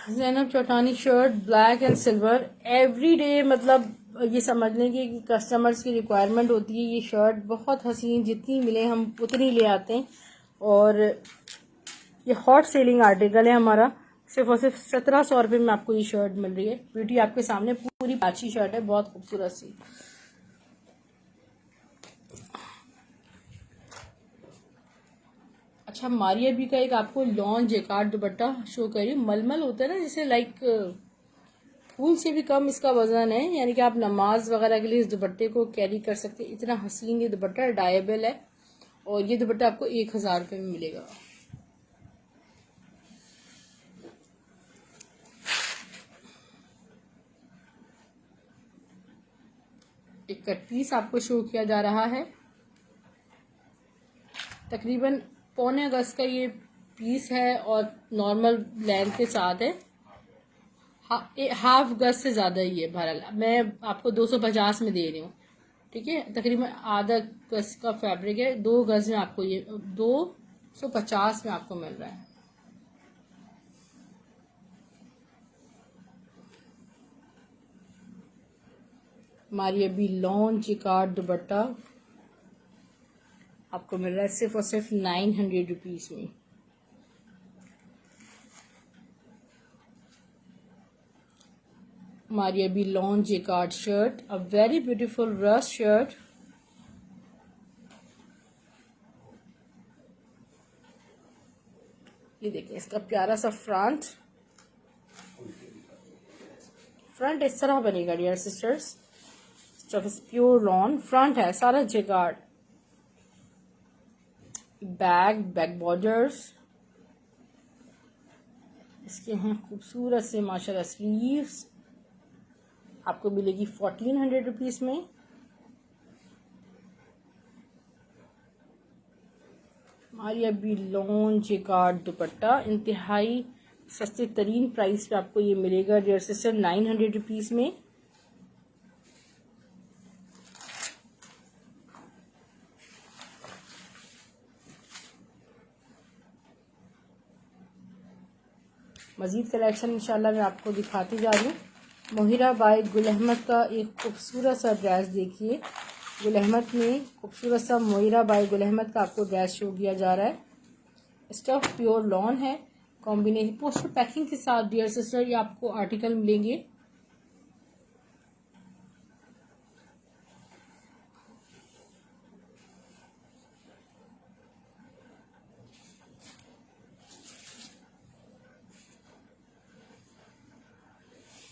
Zainab Chottani shirt black and silver, every day, मतलब ये समझ लें कि कस्टमर्स की रिक्वायरमेंट होती है। ये शर्ट बहुत हसीन, जितनी मिले हम उतनी ले आते हैं, और ये हॉट सेलिंग आर्टिकल है हमारा। सिर्फ और सिर्फ 1700 रुपये में आपको ये शर्ट मिल रही है। ब्यूटी आपके सामने, पूरी पाची शर्ट है, बहुत खूबसूरत सी। अच्छा, मारिया बी का एक आपको लॉन्च जेकार्ड दुपट्टा शो करिए, मलमल होता है ना, जैसे लाइक फूल से भी कम इसका वजन है, यानी कि आप नमाज वगैरह के लिए इस दुपट्टे को कैरी कर सकते हैं। इतना हसीन ये दुपट्टा डायबल है, और ये दुपट्टा आपको 1000 रुपये में मिलेगा। एक कट पीस आपको शो किया जा रहा है, तकरीबन 1.25 गज का ये पीस है, और नॉर्मल लेंथ के साथ है, हाफ गज से ज़्यादा ही है। बहरहाल मैं आपको 250 में दे रही हूँ, ठीक है, तकरीबन आधा गज का फैब्रिक है, 2 गज में आपको ये 250 में आपको मिल रहा है। हमारी अभी लॉन्च जिकार्ड दुपट्टा आपको मिल रहा है सिर्फ और सिर्फ 900 रुपीज में। हमारी अभी launch jacquard shirt, a very beautiful rust shirt, ये देखिए इसका प्यारा सा फ्रंट इस तरह बनेगा dear sisters, stuff is pure lawn, front है सारा जिकार्ड, बैक बॉर्डर्स इसके हैं खूबसूरत से माशाल्लाह। स्लीव्स आपको मिलेगी 1400 रुपीज में। हमारी अभी लॉन जिकार्ड दुपट्टा इंतहाई सस्ते तरीन प्राइस पे आपको ये मिलेगा डियर सिस्टर, 900 रुपीज में। मजीद कलेक्शन इंशाल्लाह मैं आपको दिखाती जा रही हूँ। मोहिरा बाय गुल अहमद का एक खूबसूरत सा ड्रेस देखिए, गुल अहमद में खूबसूरत सा मोहिरा बाय गुल अहमद का आपको ड्रेस शो किया जा रहा है। स्टफ प्योर लॉन है, कॉम्बिनेशन पोस्टर पैकिंग के साथ डियर सिस्टर ये आपको आर्टिकल मिलेंगे।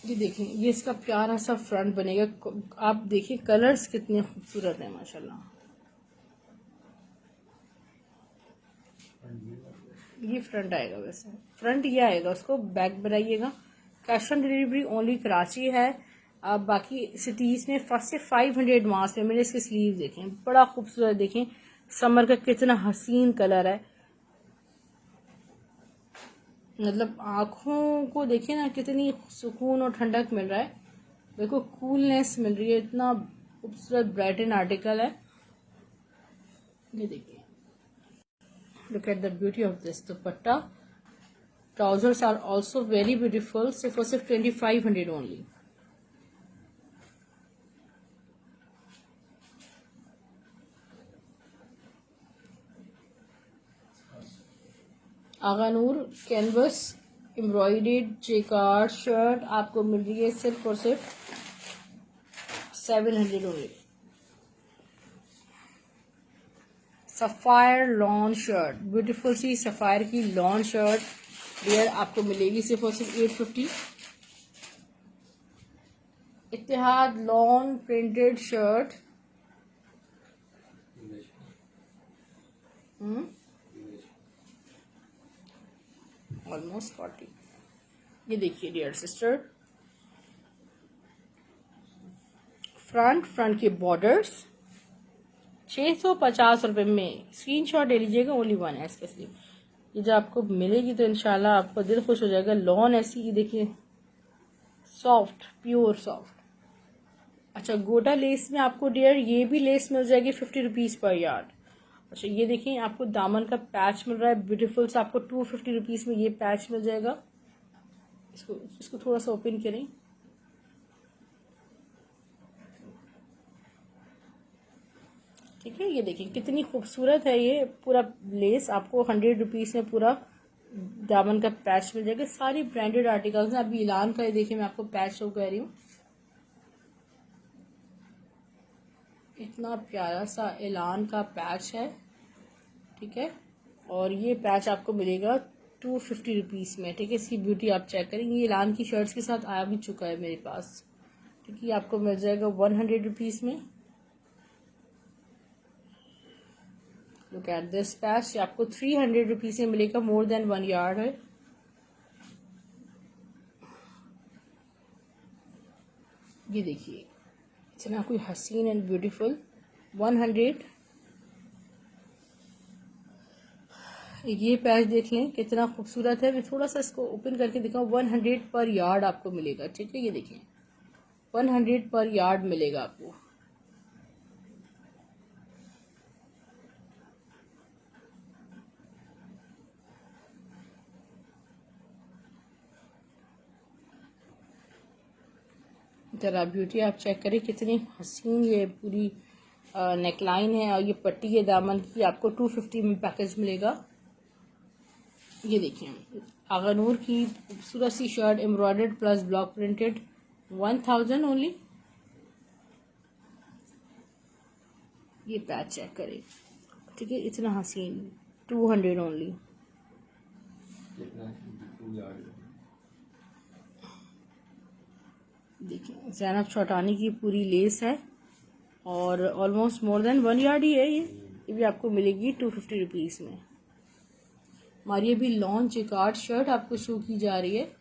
ये देखें, ये इसका प्यारा सा फ्रंट बनेगा, आप देखिए कलर्स कितने खूबसूरत हैं माशाल्लाह। ये फ्रंट आएगा, वैसे फ्रंट ये आएगा, उसको बैक बनाइएगा। Cash on delivery only Karachi है, अब बाकी सिटीज में फर्स्ट से 500 एडवांस में। मैंने इसके स्लीव देखें, बड़ा खूबसूरत, देखें समर का कितना हसीन कलर है, मतलब आँखों को देखिए ना कितनी सुकून और ठंडक मिल रहा है, देखो कूलनेस मिल रही है, इतना खूबसूरत ब्राइटन आर्टिकल है। ये देखिए, look at the beauty of this dupatta. Trousers are also very beautiful, सिर्फ और सिर्फ 2500 only. Aghanoor canvas embroidered jacquard shirt आपको मिल रही है सिर्फ और सिर्फ 700 only. Sapphire lawn shirt, beautiful सी सफायर की लॉन शर्ट डियर आपको मिलेगी सिर्फ और सिर्फ 850। Ittehad lawn printed shirt, almost 40। ये देखिए डियर सिस्टर, फ्रंट के बॉर्डर्स 650 रुपए में। स्क्रीनशॉट ले लीजिएगा, ओनली वन है इसके स्लीव। ये जब आपको मिलेगी तो इंशाल्लाह आपको दिल खुश हो जाएगा। लॉन ऐसी, ये देखिए सॉफ्ट, प्योर सॉफ्ट। अच्छा, गोटा लेस में आपको डियर ये भी लेस मिल जाएगी 50 रुपीज पर यार्ड। अच्छा, ये देखिए आपको दामन का पैच मिल रहा है ब्यूटीफुल सा, आपको 250 रुपीज में ये पैच मिल जाएगा। इसको थोड़ा सा ओपन करें, ठीक है। ये देखिए कितनी खूबसूरत है, ये पूरा लेस आपको 100 रुपीज में पूरा दामन का पैच मिल जाएगा। सारी ब्रांडेड आर्टिकल्स हैं। अभी ऐलान का ये देखिए मैं आपको पैच शो कर रही हूँ, इतना प्यारा सा ऐलान का पैच है, ठीक है। और ये पैच आपको मिलेगा 250 रुपीज में, ठीक है। इसकी ब्यूटी आप चेक करेंगे, ये ऐलान की शर्ट्स के साथ आया भी चुका है मेरे पास, ठीक है। आपको मिल जाएगा 100 रुपीज में। लुक एट दिस पैच, आपको 300 रुपीज में मिलेगा, मोर देन 1 यार्ड है। ये देखिए इतना कोई हसीन एंड ब्यूटीफुल 100। ये पैच देख लें कितना खूबसूरत है। मैं थोड़ा सा इसको ओपन करके दिखाऊं, 100 पर यार्ड आपको मिलेगा, ठीक है। ये देखें 100 पर यार्ड मिलेगा आपको। जरा ब्यूटी आप चेक करें कितनी हसीन ये पूरी नेकलाइन है, और ये पट्टी है दामन की, आपको 250 में पैकेज मिलेगा। ये देखिए आगानूर की खूबसूरत सी shirt embroidered plus block printed 1000 only. ये पैच चेक करें, ठीक है, इतना हसीन 200 ओनली। देखिए ज़ैनब चौटानी की पूरी लेस है, और ऑलमोस्ट मोर देन 1 यार्ड ही है। ये भी आपको मिलेगी 250 रुपीज में। हमारी अभी लॉन चिकार्ड शर्ट आपको शो की जा रही है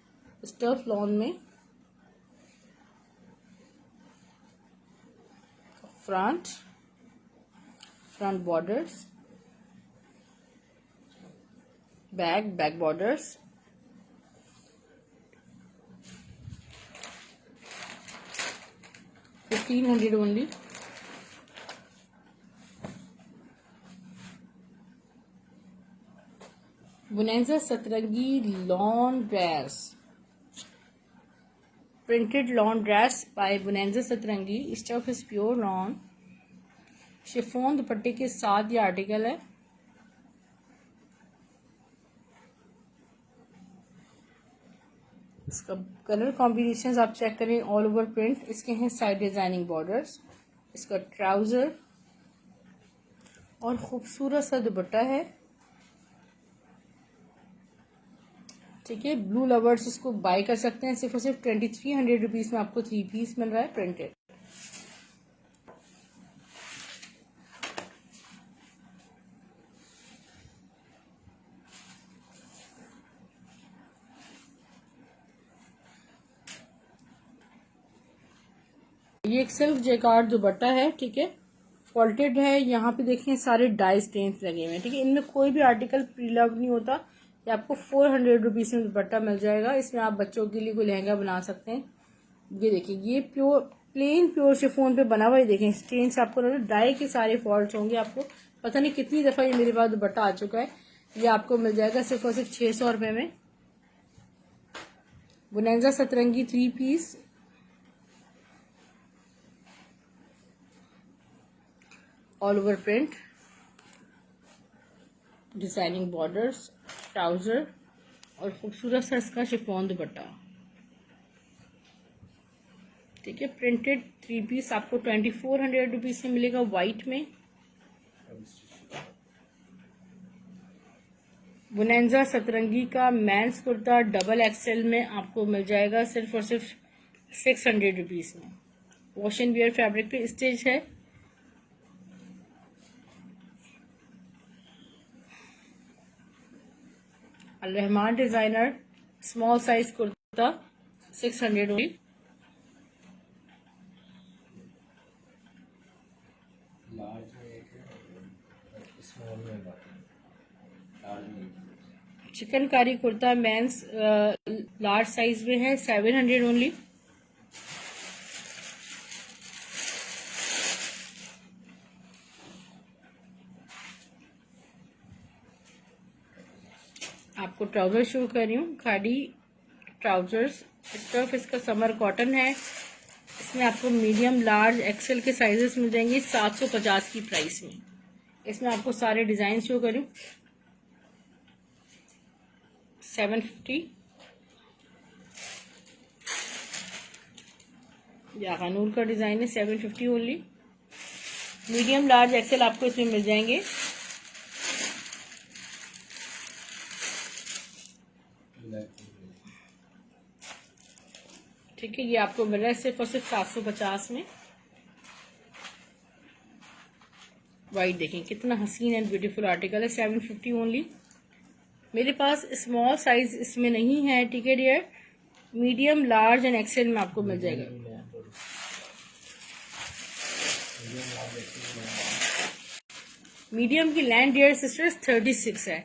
स्टफ लॉन में। Front borders, back borders, $1500 only. Bonanza Satrangi lawn dress, printed lawn dress by Bonanza Satrangi. Stuff is pure lawn, chiffon दुपट्टे के साथ ये आर्टिकल है। इसका कलर कॉम्बिनेशन आप चेक करें, ऑल ओवर प्रिंट इसके हैं, साइड डिजाइनिंग बॉर्डर्स, इसका ट्राउजर और खूबसूरत सा दुपट्टा है, ठीक है। ब्लू लवर्स इसको बाय कर सकते हैं, सिर्फ और सिर्फ 2300 रुपीज में आपको 3 पीस मिल रहा है प्रिंटेड। ये एक सिल्क जैकार्ड दुपट्टा है, ठीक है, फॉल्टेड है। यहाँ पे देखिए सारे डाई स्टेन्स लगे हुए हैं, ठीक है। इनमें कोई भी आर्टिकल प्री लव नहीं होता। ये आपको 400 रुपीज में दुपट्टा मिल जाएगा। इसमें आप बच्चों के लिए कोई लहंगा बना सकते हैं। ये देखिए ये प्योर शिफॉन पे बना हुआ है। देखें स्टेन्स आपको डाई के सारे फॉल्ट होंगे। आपको पता नहीं कितनी दफा ये मेरे पास दुपट्टा आ चुका है। ये आपको मिल जाएगा सिर्फ और सिर्फ 600 रुपए में। बुनेंजा सतरंगी 3 piece, all over print, designing borders, trouser और खूबसूरत सा इसका शिफॉन दुपट्टा। ठीक है, प्रिंटेड 3 पीस आपको 2400 रुपीज में मिलेगा वाइट में। बुनेंजा सतरंगी का मेंस कुर्ता डबल एक्सेल में आपको मिल जाएगा सिर्फ और सिर्फ 600 रुपीज में। वॉश एंड वियर फैब्रिक पे स्टिच है। Rahman designer small size kurta 600 only. Chikankari kurta men's large size में है 700 ओनली। आपको ट्राउजर शो कर रही हूँ, खादी ट्राउजर्स। स्टफ इसका समर कॉटन है। इसमें आपको मीडियम लार्ज एक्सेल के साइजेस मिल जाएंगे 750 की प्राइस में। इसमें आपको सारे डिजाइन शो करूँ। 750 यागानूर का डिजाइन है 750 ओनली। मीडियम लार्ज एक्सेल आपको इसमें मिल जाएंगे। ठीक है, ये आपको मिल रहा है सिर्फ और सिर्फ 750 में। वाइट देखें कितना हसीन एंड ब्यूटीफुल आर्टिकल है, 750 ओनली। मेरे पास स्मॉल साइज इसमें नहीं है। ठीक है dear, medium large and XL में आपको मिल जाएगा। मीडियम की लेंथ डियर सिस्टर्स 36 है,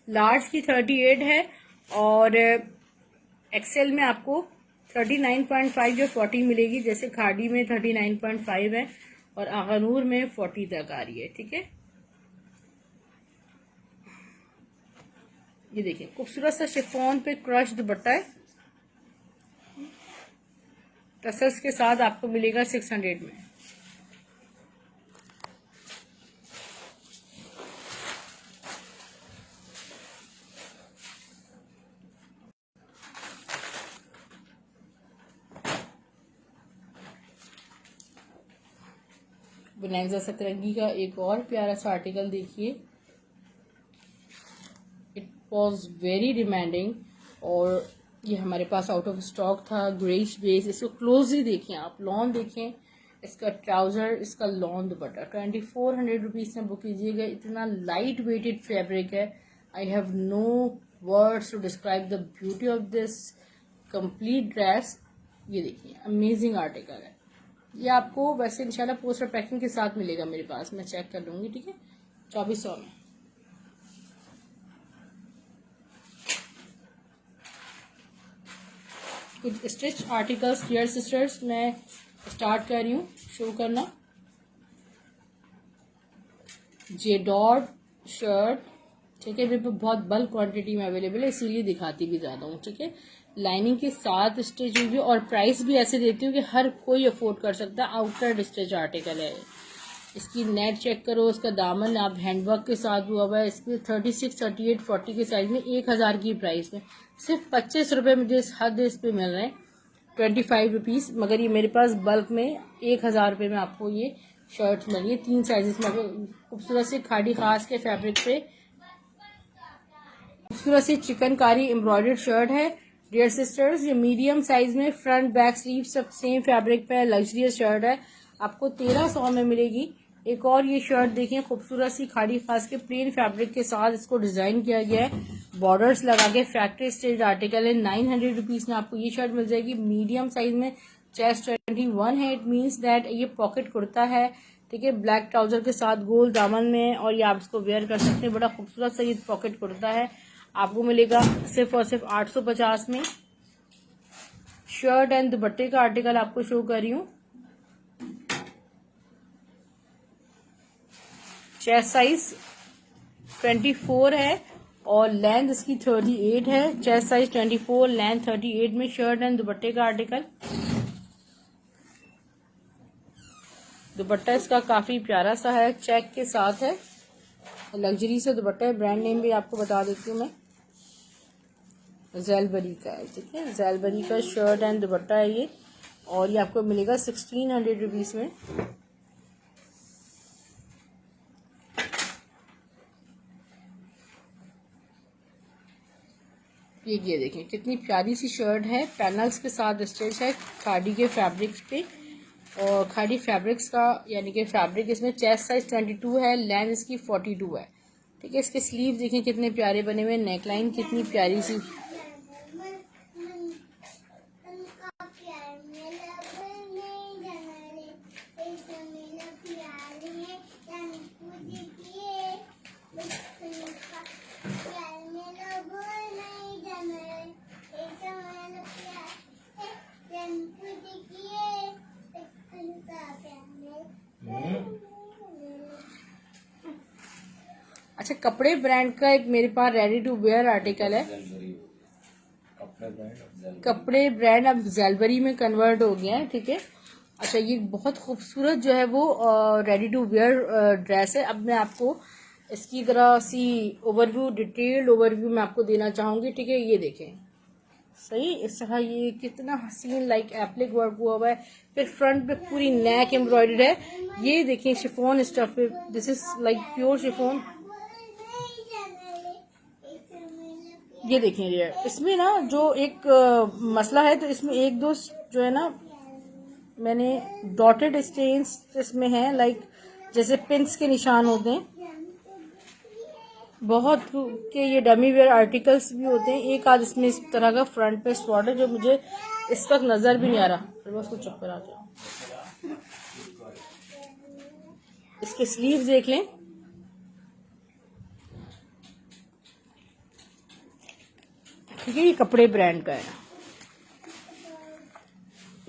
लार्ज की 38 है और एक्सेल में आपको 39.5 या 40 मिलेगी। जैसे खादी में 39.5 है और आगानूर में 40 तक आ रही है। ठीक है, ये देखिए खूबसूरत सा शिफॉन पे क्रश दुपट्टा है, टसल्स के साथ आपको मिलेगा 600 में। बुनेंजा सतरंगी का एक और प्यारा सा आर्टिकल देखिए। इट वॉज वेरी डिमांडिंग और ये हमारे पास आउट ऑफ स्टॉक था। ग्रेइश बेस, इसको क्लोजली देखें आप, लॉन देखें। इसका ट्राउजर, इसका लॉन दुपट्टा 2400 रुपीज में बुक कीजिएगा। इतना लाइट वेटेड फैब्रिक है, I have no words to describe the beauty of this complete dress. ये देखिए अमेजिंग आर्टिकल है। ये आपको वैसे इंशाल्लाह पोस्टर पैकिंग के साथ मिलेगा मेरे पास, मैं चेक कर लूंगी। ठीक है, 2400 में। कुछ स्टिच आर्टिकल्स डियर सिस्टर्स मैं स्टार्ट कर रही हूँ शो करना। जेडॉर्ड शर्ट, ठीक है, मेरे पे बहुत बल्क क्वांटिटी में अवेलेबल है इसीलिए दिखाती भी ज्यादा हूँ। ठीक है, लाइनिंग के साथ स्टिच हुई और प्राइस भी ऐसे देती हूँ कि हर कोई अफोर्ड कर सकता है। आउटर स्टिच आर्टिकल है। इसकी नेट चेक करो, इसका दामन आप हैंडवर्क के साथ हुआ हुआ है। इसके 36, 38, 40 के साइज में 1000 की प्राइस में सिर्फ 25 रुपए मुझे इस हद इस पे मिल रहे हैं, 25 रुपीज। मगर ये मेरे पास बल्क में 1000 रुपए में आपको ये शर्ट मिली है 3 साइजेस में। खूबसूरत से खादी खास के फैब्रिक पे खूबसूरत सी चिकनकारी एम्ब्रॉयडर्ड शर्ट है डियर सिस्टर्स। ये मीडियम साइज में, फ्रंट बैक स्लीव सब सेम फैब्रिक पे लग्जरियस शर्ट है, आपको 1300 में मिलेगी। एक और ये शर्ट देखिए खूबसूरत सी खादी खास के प्लेन फैब्रिक के साथ इसको डिजाइन किया गया है, बॉर्डर्स लगा के फैक्ट्री स्टिच आर्टिकल है। 900 रुपीज में आपको ये शर्ट मिल जाएगी मीडियम साइज में। चेस्ट 21 है, इट मीन्स दैट ये पॉकेट कुर्ता है। ठीक है, ब्लैक ट्राउजर के साथ गोल दामन में और ये आप इसको वेयर कर सकते हैं। बड़ा खूबसूरत सा ये पॉकेट कुर्ता है, आपको मिलेगा सिर्फ और सिर्फ 850 में। शर्ट एंड दुपट्टे का आर्टिकल आपको शो कर रही हूँ। चेस्ट साइज 24 है और लेंथ इसकी 38 है। चेस्ट साइज 24, लेंथ 38 में शर्ट एंड दुपट्टे का आर्टिकल। दुपट्टा इसका काफी प्यारा सा है, चेक के साथ है, लग्जरी से दुपट्टा है। ब्रांड नेम भी आपको बता देती हूँ मैं। जैलबरी का है, ठीक है। जैलबरी का शर्ट एंड दुपट्टा है ये, और ये आपको मिलेगा 1600 रुपीज़ में। ये देखें कितनी प्यारी सी शर्ट है, पैनल्स के साथ स्टिच है खादी के फैब्रिक्स पे, और खादी फैब्रिक्स का यानी कि फैब्रिक इसमें चेस्ट साइज 22 है, लेंथ इसकी 42 है, ठीक है। इसके स्लीव देखें कितने प्यारे बने हुए, नेकलाइन कितनी प्यारी सी, अच्छा। कपड़े ब्रांड का एक मेरे पास रेडी टू वेयर आर्टिकल है। कपड़े ब्रांड अब जैलबरी में कन्वर्ट हो गया है, ठीक है। अच्छा, ये बहुत खूबसूरत जो है वो रेडी टू वेयर ड्रेस है। अब मैं आपको इसकी तरह सी ओवरव्यू, डिटेल्ड ओवरव्यू मैं आपको देना चाहूँगी, ठीक है। ये देखें सही, इस तरह ये कितना हसीन लाइक एप्लिक वर्क हुआ हुआ है, फिर फ्रंट पे पूरी नेक एम्ब्रॉयडर्ड है। ये देखें शिफॉन स्टफ पे, this is like pure chiffon. ये देखें ये इसमें ना जो एक मसला है, तो इसमें एक दो जो है ना मैंने डॉटेड स्टेन्स इसमें है, लाइक जैसे पिंस के निशान होते हैं, बहुत के ये डमी वेयर आर्टिकल्स भी होते हैं। एक आध इसमें इस तरह का फ्रंट पे स्पॉट है जो मुझे इस वक्त नजर भी नहीं आ रहा, फिर बस कुछ चक्कर आ जाओ। इसके स्लीव्स देख लें, ठीक है। ये कपड़े ब्रांड का है।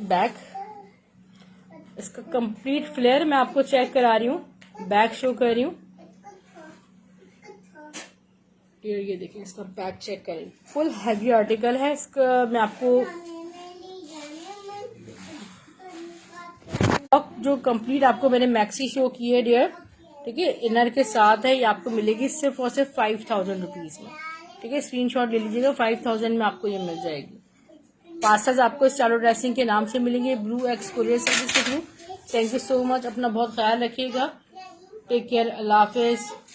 बैक इसका कंप्लीट फ्लेयर मैं आपको चेक करा रही हूँ, बैक शो कर रही हूँ। ये देखिए इसका बैक चेक करें, फुल हैवी आर्टिकल है। इसका मैं आपको जो कंप्लीट आपको मैंने मैक्सी शो की है डियर, ठीक है, इनर के साथ है। ये आपको मिलेगी सिर्फ और सिर्फ 5000 रुपीज में, ठीक है। स्क्रीनशॉट ले लीजिएगा, 5000 में आपको ये मिल जाएगी। पार्सल्स आपको इस चालू ड्रेसिंग के नाम से मिलेंगे, ब्लू एक्स कुरियर सर्विस के through. Thank you so much, अपना बहुत ख्याल रखिएगा, टेक केयर, अल्लाह हाफिज।